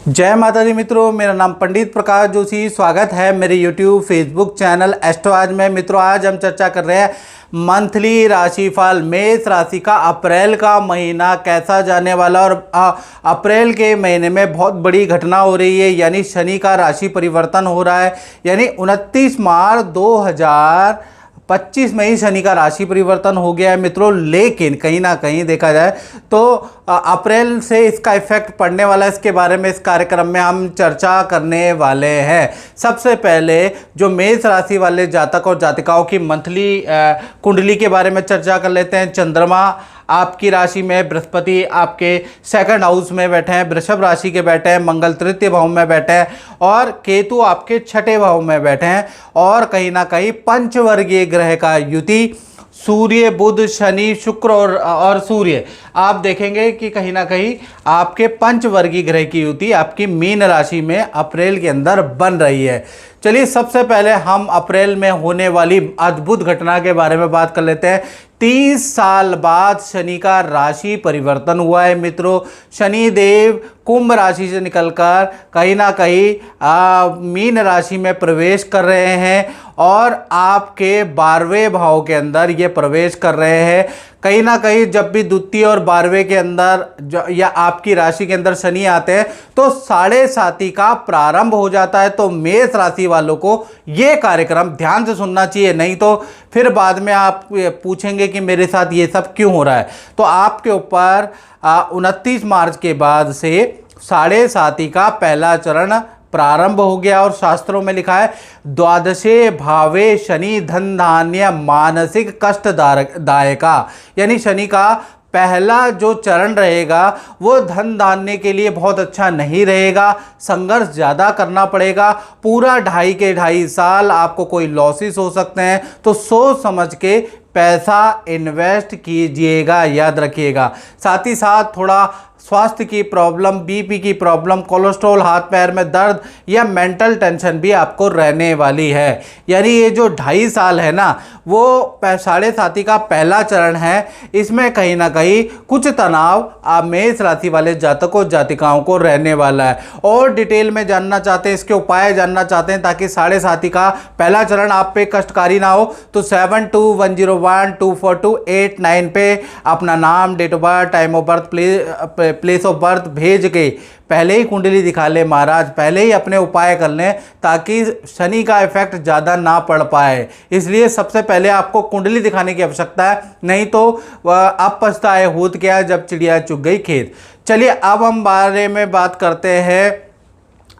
जय माता दी मित्रों, मेरा नाम पंडित प्रकाश जोशी। स्वागत है मेरे यूट्यूब फेसबुक चैनल एस्ट्रो आज में। मित्रों, आज हम चर्चा कर रहे हैं मंथली राशिफल मेष राशि का अप्रैल का महीना कैसा जाने वाला। और अप्रैल के महीने में बहुत बड़ी घटना हो रही है, यानी शनि का राशि परिवर्तन हो रहा है। यानी 29 मार्च 2025 में ही शनि का राशि परिवर्तन हो गया है मित्रों। लेकिन कहीं ना कहीं देखा जाए तो अप्रैल से इसका इफेक्ट पड़ने वाला है, इसके बारे में इस कार्यक्रम में हम चर्चा करने वाले हैं। सबसे पहले जो मेष राशि वाले जातक और जातिकाओं की मंथली कुंडली के बारे में चर्चा कर लेते हैं। चंद्रमा आपकी राशि में, बृहस्पति आपके सेकंड हाउस में बैठे हैं, वृषभ राशि के बैठे हैं, मंगल तृतीय भाव में बैठे हैं और केतु आपके छठे भाव में बैठे हैं। और कहीं ना कहीं पंचवर्गीय ग्रह का युति सूर्य, बुध, शनि, शुक्र और सूर्य, आप देखेंगे कि कहीं ना कहीं आपके पंचवर्गीय ग्रह की युति आपकी मीन राशि में अप्रैल के अंदर बन रही है। चलिए, सबसे पहले हम अप्रैल में होने वाली अद्भुत घटना के बारे में बात कर लेते हैं। 30 साल बाद शनि का राशि परिवर्तन हुआ है मित्रों। शनि देव कुंभ राशि से निकलकर कहीं ना कहीं मीन राशि में प्रवेश कर रहे हैं और आपके 12वें भाव के अंदर ये प्रवेश कर रहे हैं। कहीं ना कहीं जब भी द्वितीय और 12वें के अंदर या आपकी राशि के अंदर शनि आते हैं तो 7.5 का प्रारंभ हो जाता है। तो मेष राशि वालों को ये कार्यक्रम ध्यान से सुनना चाहिए, नहीं तो फिर बाद में आप पूछेंगे कि मेरे साथ ये सब क्यों हो रहा है। तो आपके ऊपर 29 मार्च के बाद से 7.5 का पहला चरण प्रारंभ हो गया। और शास्त्रों में लिखा है द्वादशे भावे शनि धन धान्य मानसिक कष्ट दायका, यानी शनि का पहला जो चरण रहेगा वो धन धान्य के लिए बहुत अच्छा नहीं रहेगा, संघर्ष ज़्यादा करना पड़ेगा। पूरा 2.5 साल आपको कोई लॉसेस हो सकते हैं, तो सोच समझ के पैसा इन्वेस्ट कीजिएगा, याद रखिएगा। साथ ही साथ थोड़ा स्वास्थ्य की प्रॉब्लम, बीपी की प्रॉब्लम, कोलेस्ट्रॉल, हाथ पैर में दर्द या मेंटल टेंशन भी आपको रहने वाली है। यानी ये जो 2.5 साल है ना, वो 7.5 का पहला चरण है। इसमें कहीं ना कहीं कुछ तनाव आप मेष राशि वाले जातकों जातिकाओं को रहने वाला है। और डिटेल में जानना चाहते हैं, इसके उपाय जानना चाहते हैं ताकि 7.5 का पहला चरण आप पे कष्टकारी ना हो, तो 7210124289 पे अपना नाम, date of birth, time of birth, place of birth भेज के पहले ही कुंडली दिखा ले महाराज, पहले ही अपने उपाय कर लें ताकि शनि का इफेक्ट ज़्यादा ना पड़ पाए। इसलिए सबसे पहले आपको कुंडली दिखाने की आवश्यकता है, नहीं तो अब पछताए होत क्या जब चिड़िया चुग गई खेत। चलिए, अब हम बारे में बात करते हैं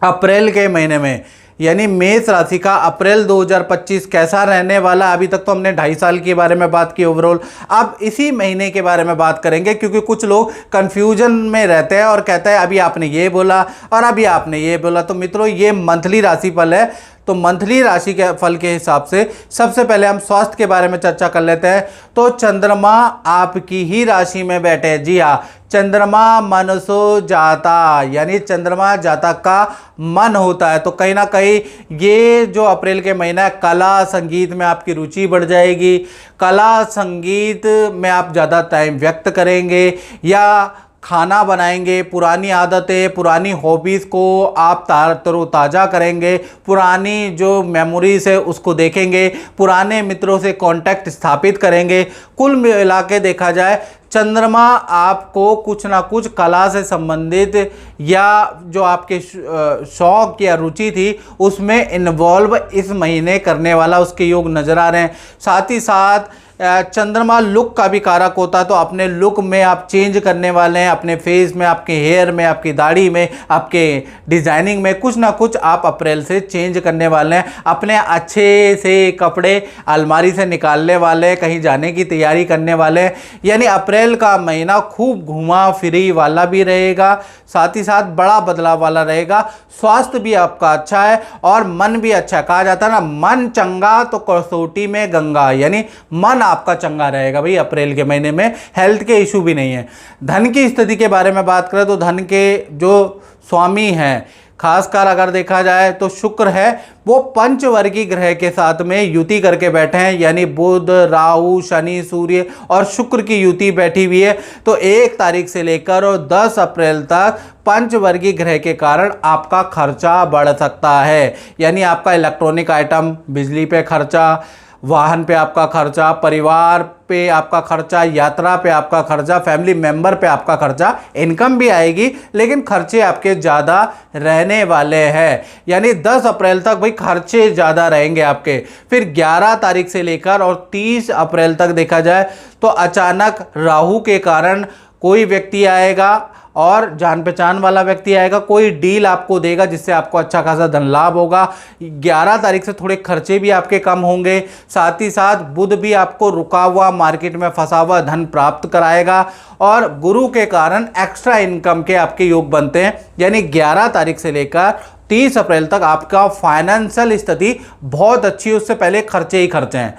अप्रैल के महीने में, यानी मेष राशि का अप्रैल 2025 कैसा रहने वाला। अभी तक तो हमने 2.5 साल के बारे में बात की ओवरऑल, अब इसी महीने के बारे में बात करेंगे, क्योंकि कुछ लोग कंफ्यूजन में रहते हैं और कहते हैं अभी आपने ये बोला और अभी आपने ये बोला। तो मित्रों, ये मंथली राशिफल है, तो मंथली राशि के फल के हिसाब से सबसे पहले हम स्वास्थ्य के बारे में चर्चा कर लेते हैं। तो चंद्रमा आपकी ही राशि में बैठे, जी हाँ, चंद्रमा मनसो जाता, यानी चंद्रमा जातक का मन होता है। तो कहीं ना कहीं ये जो अप्रैल के महीना है, कला संगीत में आपकी रुचि बढ़ जाएगी। कला संगीत में आप ज़्यादा टाइम व्यक्त करेंगे या खाना बनाएंगे, पुरानी आदतें, पुरानी हॉबीज़ को आप तरोताज़ा करेंगे, पुरानी जो मेमोरीज है उसको देखेंगे, पुराने मित्रों से कांटेक्ट स्थापित करेंगे। कुल मिला के देखा जाए, चंद्रमा आपको कुछ ना कुछ कला से संबंधित या जो आपके शौक या रुचि थी उसमें इन्वॉल्व इस महीने करने वाला उसके योग नज़र आ रहे हैं। साथ ही साथ चंद्रमा लुक का भी कारक होता है, तो अपने लुक में आप चेंज करने वाले हैं, अपने फेस में, आपके हेयर में, आपकी दाढ़ी में, आपके डिज़ाइनिंग में कुछ ना कुछ आप अप्रैल से चेंज करने वाले हैं। अपने अच्छे से कपड़े अलमारी से निकालने वाले, कहीं जाने की तैयारी करने वाले। यानी अप्रैल का महीना खूब घुमा फिरी वाला भी रहेगा, साथ ही साथ बड़ा बदलाव वाला रहेगा। स्वास्थ्य भी आपका अच्छा है और मन भी अच्छा है। कहा जाता है ना, मन चंगा तो कसौटी में गंगा, यानी मन आपका चंगा रहेगा भाई अप्रैल के महीने में, हेल्थ के इशू भी नहीं है। धन की स्थिति के बारे में बात करें तो धन के जो स्वामी हैं, खासकर अगर देखा जाए तो शुक्र है वो पंचवर्गीय ग्रह के साथ में युति करके बैठे हैं, यानी बुध, राहु, शनि, सूर्य और शुक्र की युति बैठी हुई है। तो 1 तारीख से लेकर और 10 अप्रैल तक पंचवर्गीय ग्रह के कारण आपका खर्चा बढ़ सकता है, यानी आपका इलेक्ट्रॉनिक आइटम, बिजली पे खर्चा, वाहन पे आपका खर्चा, परिवार पे आपका खर्चा, यात्रा पे आपका खर्चा, फैमिली मेंबर पे आपका खर्चा, इनकम भी आएगी लेकिन खर्चे आपके ज़्यादा रहने वाले हैं, यानी 10 अप्रैल तक भाई खर्चे ज़्यादा रहेंगे आपके। फिर 11 तारीख से लेकर और 30 अप्रैल तक देखा जाए तो अचानक राहु के कारण कोई व्यक्ति आएगा और जान पहचान वाला व्यक्ति आएगा, कोई डील आपको देगा जिससे आपको अच्छा खासा धन लाभ होगा। 11 तारीख से थोड़े खर्चे भी आपके कम होंगे, साथ ही साथ बुध भी आपको रुका हुआ, मार्केट में फंसा हुआ धन प्राप्त कराएगा और गुरु के कारण एक्स्ट्रा इनकम के आपके योग बनते हैं। यानी 11 तारीख से लेकर 30 अप्रैल तक आपका फाइनेंशियल स्थिति बहुत अच्छी है, उससे पहले खर्चे ही खर्चे हैं।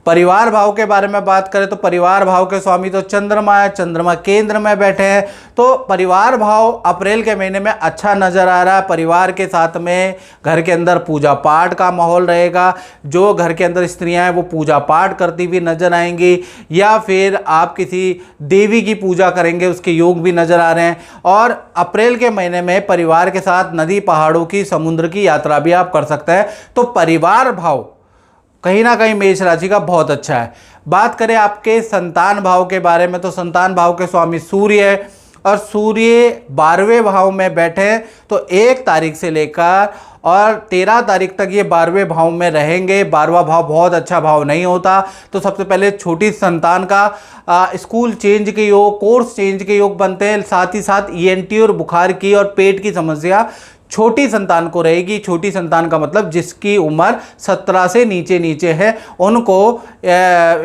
परिवार भाव के बारे में बात करें तो परिवार भाव के स्वामी तो चंद्रमा है, चंद्रमा केंद्र में बैठे हैं, तो परिवार भाव अप्रैल के महीने में अच्छा नजर आ रहा है। परिवार के साथ में घर के अंदर पूजा पाठ का माहौल रहेगा, जो घर के अंदर स्त्रियां हैं वो पूजा पाठ करती हुई नजर आएंगी, या फिर आप किसी देवी की पूजा करेंगे उसके योग भी नजर आ रहे हैं। और अप्रैल के महीने में परिवार के साथ नदी, पहाड़ों की, समुद्र की यात्रा भी आप कर सकते हैं। तो परिवार भाव कहीं ना कहीं मेष राशि का बहुत अच्छा है। बात करें आपके संतान भाव के बारे में तो संतान भाव के स्वामी सूर्य है और सूर्य 12वें भाव में बैठे हैं, तो 1 तारीख से लेकर और 13 तारीख तक ये 12वें भाव में रहेंगे। 12वां भाव बहुत अच्छा भाव नहीं होता, तो सबसे पहले छोटी संतान का स्कूल चेंज के योग, कोर्स चेंज के योग बनते हैं। साथ ही साथ ENT और बुखार की और पेट की समस्या छोटी संतान को रहेगी। छोटी संतान का मतलब जिसकी उम्र 17 से नीचे है, उनको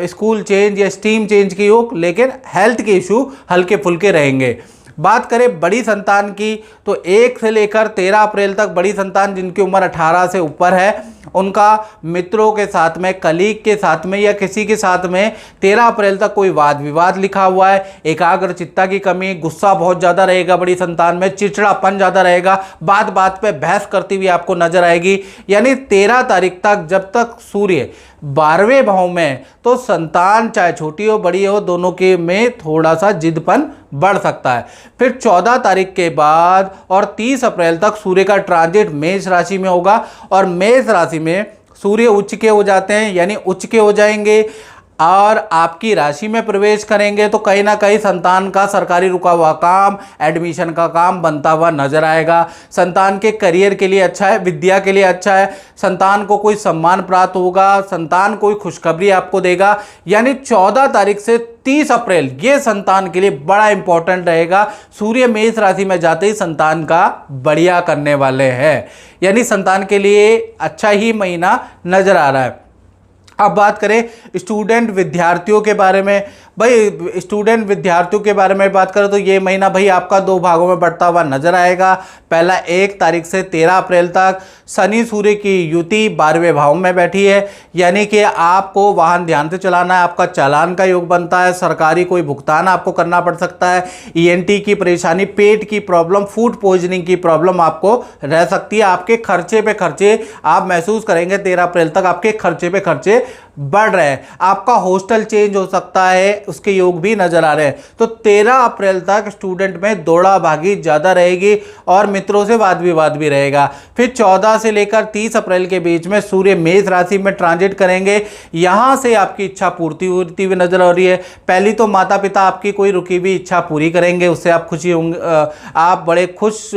स्कूल चेंज या स्ट्रीम चेंज के योग, लेकिन हेल्थ के इशू हल्के फुल्के रहेंगे। बात करें बड़ी संतान की तो 1 से लेकर 13 अप्रैल तक बड़ी संतान जिनकी उम्र 18 से ऊपर है, उनका मित्रों के साथ में, कलीग के साथ में या किसी के साथ में 13 अप्रैल तक कोई वाद विवाद लिखा हुआ है। एकाग्रचित्ता की कमी, गुस्सा बहुत ज़्यादा रहेगा बड़ी संतान में, चिड़चिड़ापन ज़्यादा रहेगा, बात बात पे बहस करती हुई आपको नजर आएगी। यानी 13 तारीख तक जब तक सूर्य 12वें भाव में, तो संतान चाहे छोटी हो बड़ी हो दोनों के में थोड़ा सा जिदपन बढ़ सकता है। फिर 14 तारीख के बाद और 30 अप्रैल तक सूर्य का ट्रांजिट मेष राशि में होगा और मेष राशि में सूर्य उच्च के हो जाते हैं, यानी उच्च के हो जाएंगे और आपकी राशि में प्रवेश करेंगे, तो कहीं ना कहीं संतान का सरकारी रुका हुआ काम, एडमिशन का काम बनता हुआ नजर आएगा। संतान के करियर के लिए अच्छा है, विद्या के लिए अच्छा है, संतान को कोई सम्मान प्राप्त होगा, संतान कोई खुशखबरी आपको देगा। यानी 14 तारीख से 30 अप्रैल ये संतान के लिए बड़ा इंपॉर्टेंट रहेगा। सूर्य मेष राशि में जाते ही संतान का बढ़िया करने वाले हैं, यानी संतान के लिए अच्छा ही महीना नजर आ रहा है। अब बात करें स्टूडेंट विद्यार्थियों के बारे में, भाई स्टूडेंट विद्यार्थियों के बारे में बात करें तो ये महीना भाई आपका 2 भागों में बढ़ता हुआ नजर आएगा। पहला 1 तारीख से 13 अप्रैल तक शनि सूर्य की युति 12वें भाव में बैठी है, यानी कि आपको वाहन ध्यान से चलाना है, आपका चालान का योग बनता है, सरकारी कोई भुगतान आपको करना पड़ सकता है, ENT की परेशानी, पेट की प्रॉब्लम, फूड पॉइजनिंग की प्रॉब्लम आपको रह सकती है। आपके खर्चे पे खर्चे आप महसूस करेंगे, 13 अप्रैल तक आपके खर्चे पे खर्चे बढ़ रहे हैं। आपका हॉस्टल चेंज हो सकता है, उसके योग भी नजर आ रहे हैं। तो 13 अप्रैल तक स्टूडेंट में दौड़ा भागी ज्यादा रहेगी और मित्रों से वाद विवाद भी रहेगा। फिर 14 से लेकर 30 अप्रैल के बीच में सूर्य मेष राशि में ट्रांजिट करेंगे, यहां से आपकी इच्छा पूर्ति होती हुई नजर आ रही है। पहली तो माता पिता आपकी कोई रुकी हुई इच्छा पूरी करेंगे, उससे आप खुशी होंगे, आप बड़े खुश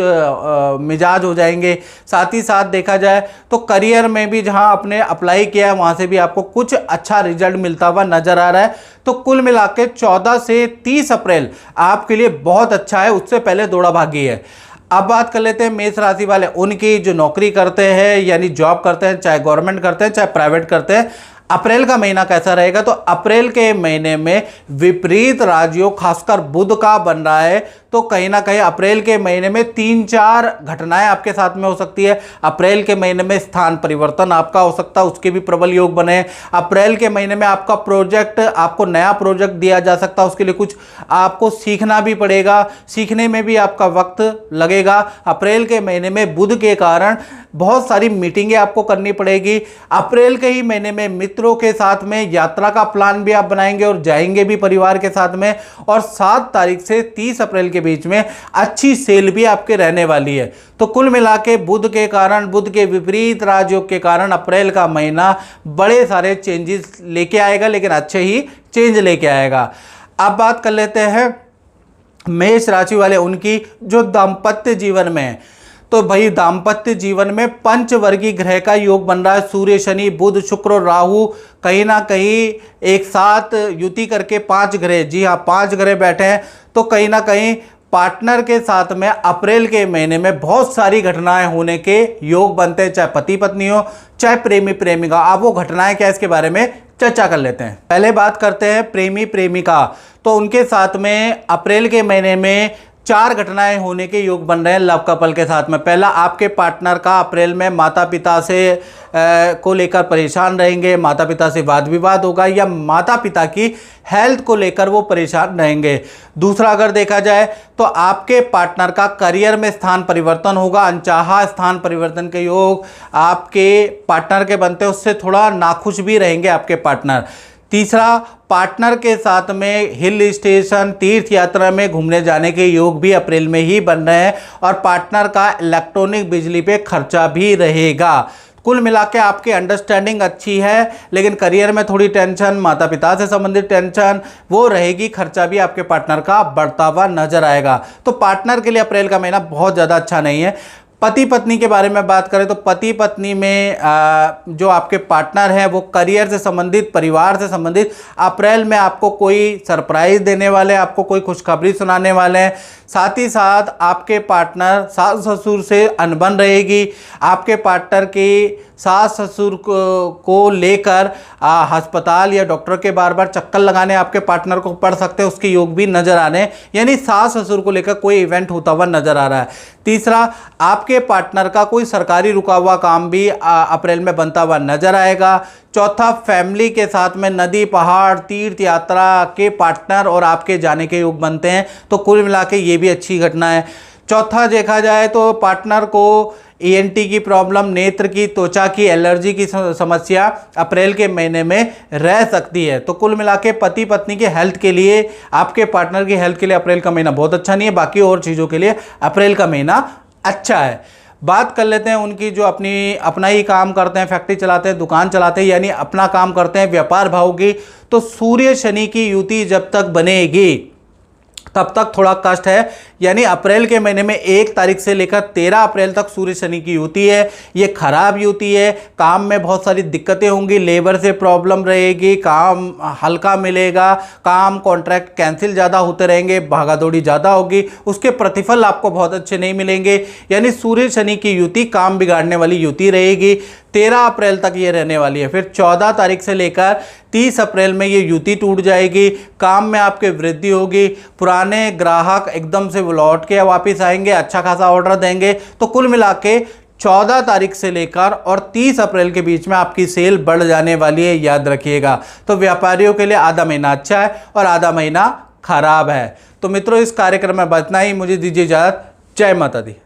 मिजाज हो जाएंगे। साथ ही साथ देखा जाए तो करियर में भी जहां आपने अप्लाई किया है वहां से भी आपको कुछ अच्छा रिजल्ट मिलता हुआ नजर आ रहा है। तो कुल मिला के 14 से 30 अप्रैल आपके लिए बहुत अच्छा है, उससे पहले दौड़ा भागी है। अब बात कर लेते हैं मेष राशि वाले, उनकी जो नौकरी करते हैं यानी जॉब करते हैं, चाहे गवर्नमेंट करते हैं चाहे प्राइवेट करते हैं, अप्रैल का महीना कैसा रहेगा, तो अप्रैल के महीने में विपरीत राजयोग खासकर बुध का बन रहा है, तो कहीं ना कहीं अप्रैल के महीने में 3-4 घटनाएं आपके साथ में हो सकती है। अप्रैल के महीने में स्थान परिवर्तन आपका हो सकता है, उसके भी प्रबल योग बने। अप्रैल के महीने में आपका प्रोजेक्ट, आपको नया प्रोजेक्ट दिया जा सकता है, उसके लिए कुछ आपको सीखना भी पड़ेगा, सीखने में भी आपका वक्त लगेगा। अप्रैल के महीने में बुध के कारण बहुत सारी मीटिंगें आपको करनी पड़ेगी। अप्रैल के ही महीने में मित्रों के साथ में यात्रा का प्लान भी आप बनाएंगे और जाएंगे भी परिवार के साथ में। और 7 तारीख से 30 अप्रैल के बीच में अच्छी सेल भी आपके रहने वाली है। तो कुल मिला के बुध के कारण, बुध के विपरीत राजयोग के कारण अप्रैल का महीना बड़े सारे चेंजेस लेके आएगा, लेकिन अच्छे ही चेंज लेके आएगा। अब बात कर लेते हैं मेष राशि वाले उनकी जो दाम्पत्य जीवन में है। तो भाई दाम्पत्य जीवन में पंचवर्गीय ग्रह का योग बन रहा है। सूर्य, शनि, बुध, शुक्र और राहु कहीं ना कहीं एक साथ युति करके 5 ग्रह, जी हाँ 5 ग्रह बैठे हैं। तो कहीं ना कहीं पार्टनर के साथ में अप्रैल के महीने में बहुत सारी घटनाएं होने के योग बनते हैं, चाहे पति पत्नी हो, चाहे प्रेमी प्रेमिका। अब वो घटनाएं क्या, इसके बारे में चर्चा कर लेते हैं। पहले बात करते हैं प्रेमी प्रेमिका। तो उनके साथ में अप्रैल के महीने में 4 घटनाएं होने के योग बन रहे हैं लव कपल के साथ में। पहला, आपके पार्टनर का अप्रैल में माता पिता से को लेकर परेशान रहेंगे, माता पिता से वाद विवाद होगा, या माता पिता की हेल्थ को लेकर वो परेशान रहेंगे। दूसरा, अगर देखा जाए तो आपके पार्टनर का करियर में स्थान परिवर्तन होगा, अनचाहा स्थान परिवर्तन के योग आपके पार्टनर के बनते हैं, उससे थोड़ा नाखुश भी रहेंगे आपके पार्टनर। तीसरा, पार्टनर के साथ में हिल स्टेशन, तीर्थ यात्रा में घूमने जाने के योग भी अप्रैल में ही बन रहे हैं, और पार्टनर का इलेक्ट्रॉनिक बिजली पे खर्चा भी रहेगा। कुल मिला के आपकी अंडरस्टैंडिंग अच्छी है, लेकिन करियर में थोड़ी टेंशन, माता पिता से संबंधित टेंशन वो रहेगी, खर्चा भी आपके पार्टनर का बढ़ता हुआ नजर आएगा। तो पार्टनर के लिए अप्रैल का महीना बहुत ज़्यादा अच्छा नहीं है। पति पत्नी के बारे में बात करें तो पति पत्नी में जो आपके पार्टनर हैं वो करियर से संबंधित, परिवार से संबंधित अप्रैल में आपको कोई सरप्राइज देने वाले हैं, आपको कोई खुशखबरी सुनाने वाले हैं। साथ ही साथ आपके पार्टनर सास ससुर से अनबन रहेगी, आपके पार्टनर की सास ससुर को लेकर अस्पताल या डॉक्टर के बार बार चक्कर लगाने आपके पार्टनर को पड़ सकते हैं, उसके योग भी नजर आने, यानी सास ससुर को लेकर कोई इवेंट होता हुआ नजर आ रहा है। तीसरा, आपके पार्टनर का कोई सरकारी रुका हुआ काम भी अप्रैल में बनता हुआ नजर आएगा। चौथा, फैमिली के साथ में नदी, पहाड़, तीर्थ यात्रा के पार्टनर और आपके जाने के योग बनते हैं, तो कुल मिला के ये भी अच्छी घटना है। चौथा देखा जाए तो पार्टनर को ENT की प्रॉब्लम, नेत्र की, त्वचा की एलर्जी की समस्या अप्रैल के महीने में रह सकती है। तो कुल मिला के पति पत्नी के हेल्थ के लिए, आपके पार्टनर की हेल्थ के लिए अप्रैल का महीना बहुत अच्छा नहीं है, बाकी और चीज़ों के लिए अप्रैल का महीना अच्छा है। बात कर लेते हैं उनकी जो अपना ही काम करते हैं, फैक्ट्री चलाते हैं, दुकान चलाते हैं, यानी अपना काम करते हैं, व्यापार भाव की। तो सूर्य शनि की युति जब तक बनेगी तब तक थोड़ा कष्ट है, यानी अप्रैल के महीने में 1 तारीख से लेकर 13 अप्रैल तक सूर्य शनि की युति है। ये खराब युति है, काम में बहुत सारी दिक्कतें होंगी, लेबर से प्रॉब्लम रहेगी, काम हल्का मिलेगा, काम कॉन्ट्रैक्ट कैंसिल ज़्यादा होते रहेंगे, भागादौड़ी ज़्यादा होगी, उसके प्रतिफल आपको बहुत अच्छे नहीं मिलेंगे। यानी सूर्य शनि की युति काम बिगाड़ने वाली युति रहेगी। 13 अप्रैल तक ये रहने वाली है, फिर 14 तारीख से लेकर 30 अप्रैल में ये युति टूट जाएगी, काम में आपके वृद्धि होगी, पुराने ग्राहक एकदम से लौट के वापस आएंगे, अच्छा खासा ऑर्डर देंगे। तो कुल मिला के 14 तारीख से लेकर और 30 अप्रैल के बीच में आपकी सेल बढ़ जाने वाली है, याद रखिएगा। तो व्यापारियों के लिए आधा महीना अच्छा है और आधा महीना खराब है। तो मित्रों, इस कार्यक्रम में बतना ही, मुझे दीजिए इजाजत। जय माता दी।